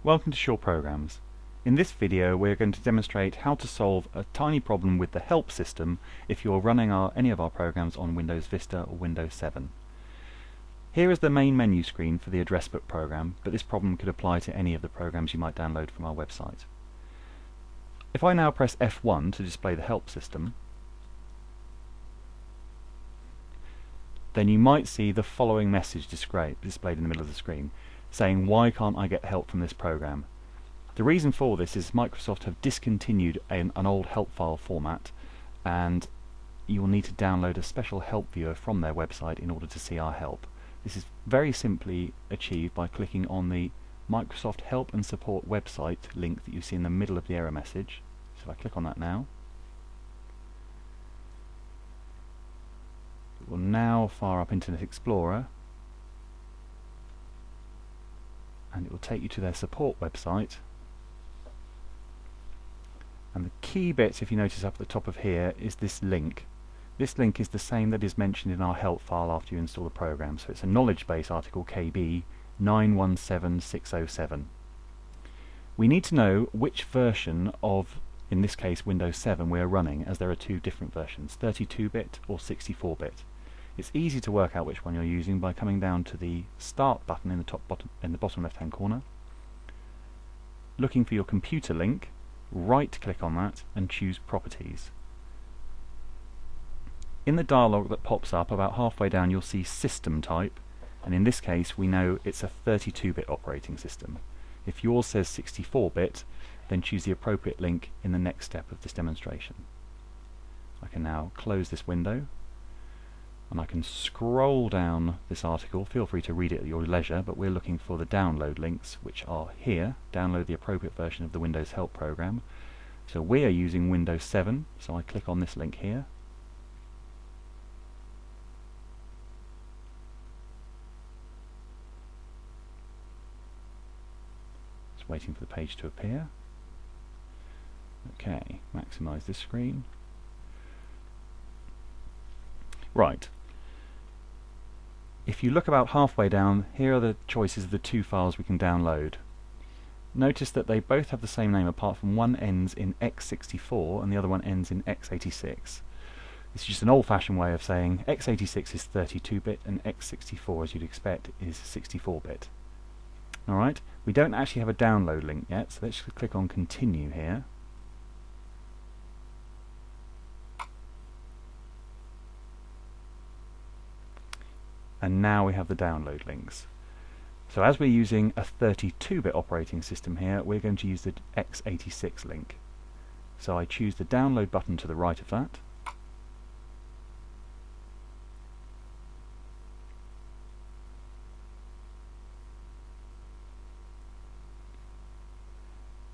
Welcome to Short Programs. In this video we're going to demonstrate how to solve a tiny problem with the Help system if you're running any of our programs on Windows Vista or Windows 7. Here is the main menu screen for the address book program, but this problem could apply to any of the programs you might download from our website. If I now press F1 to display the Help system, then you might see the following message displayed in the middle of the screen, saying why can't I get help from this program. The reason for this is Microsoft have discontinued an old help file format, and you will need to download a special help viewer from their website in order to see our help. This is very simply achieved by clicking on the Microsoft Help and Support website link that you see in the middle of the error message. So if I click on that now, it will now fire up Internet Explorer, and it will take you to their support website. And the key bit, if you notice up at the top of here, is this link. This link is the same that is mentioned in our help file after you install the program. So it's a knowledge base article KB 917607. We need to know which version of, in this case, Windows 7 we are running, as there are two different versions, 32-bit or 64-bit. It's easy to work out which one you're using by coming down to the Start button in the bottom left-hand corner, looking for your computer link, right-click on that and choose Properties. In the dialog that pops up about halfway down you'll see System Type, and in this case we know it's a 32-bit operating system. If yours says 64-bit, then choose the appropriate link in the next step of this demonstration. I can now close this window, and I can scroll down this article. Feel free to read it at your leisure, but we're looking for the download links, which are here. Download the appropriate version of the Windows Help program. So we are using Windows 7, so I click on this link here. Just waiting for the page to appear. Okay, maximize this screen. Right. If you look about halfway down, here are the choices of the two files we can download. Notice that they both have the same name, apart from one ends in x64 and the other one ends in x86. It's just an old-fashioned way of saying x86 is 32-bit and x64, as you'd expect, is 64-bit. Alright, we don't actually have a download link yet, so let's click on Continue here. And now we have the download links. So as we're using a 32-bit operating system here, we're going to use the x86 link. So I choose the download button to the right of that.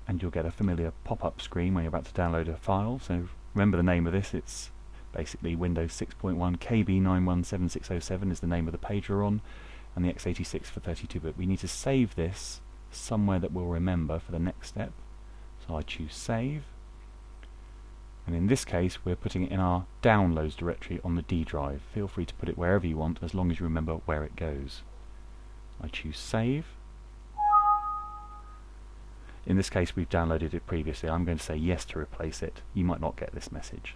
And you'll get a familiar pop-up screen when you're about to download a file. So remember the name of this, it's basically Windows 6.1 KB 917607 is the name of the page we're on, and the x86 for 32-bit. We need to save this somewhere that we'll remember for the next step. So I choose Save, and in this case we're putting it in our Downloads directory on the D drive. Feel free to put it wherever you want, as long as you remember where it goes. I choose Save. In this case we've downloaded it previously. I'm going to say yes to replace it. You might not get this message.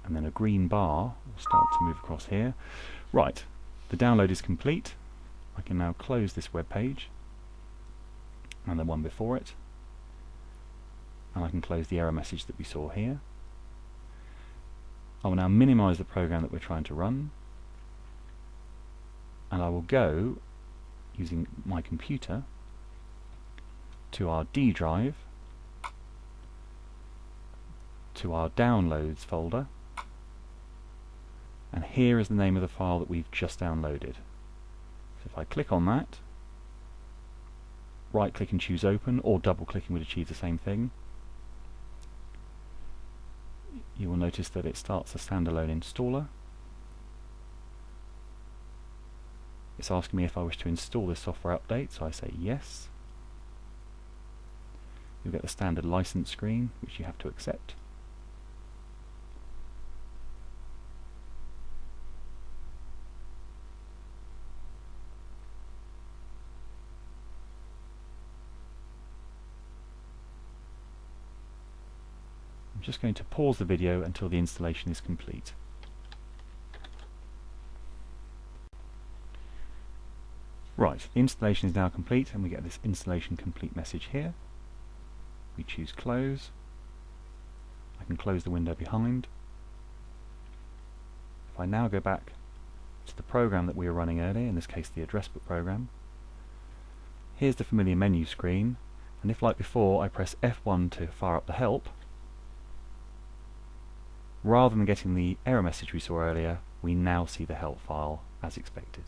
And then a green bar will start to move across here. Right, the download is complete. I can now close this web page and the one before it, and I can close the error message that we saw here. I will now minimize the program that we're trying to run, and I will go, using my computer, to our D drive, to our Downloads folder, and here is the name of the file that we've just downloaded. So if I click on that, right click and choose Open, or double clicking would achieve the same thing, you will notice that it starts a standalone installer. It's asking me if I wish to install this software update, so I say yes. You'll get the standard license screen, which you have to accept. just going to pause the video until the installation is complete. Right, the installation is now complete and we get this installation complete message here. We choose close. I can close the window behind. If I now go back to the program that we were running earlier, in this case the address book program, here's the familiar menu screen, and if, like before, I press F1 to fire up the help, rather than getting the error message we saw earlier, we now see the help file as expected.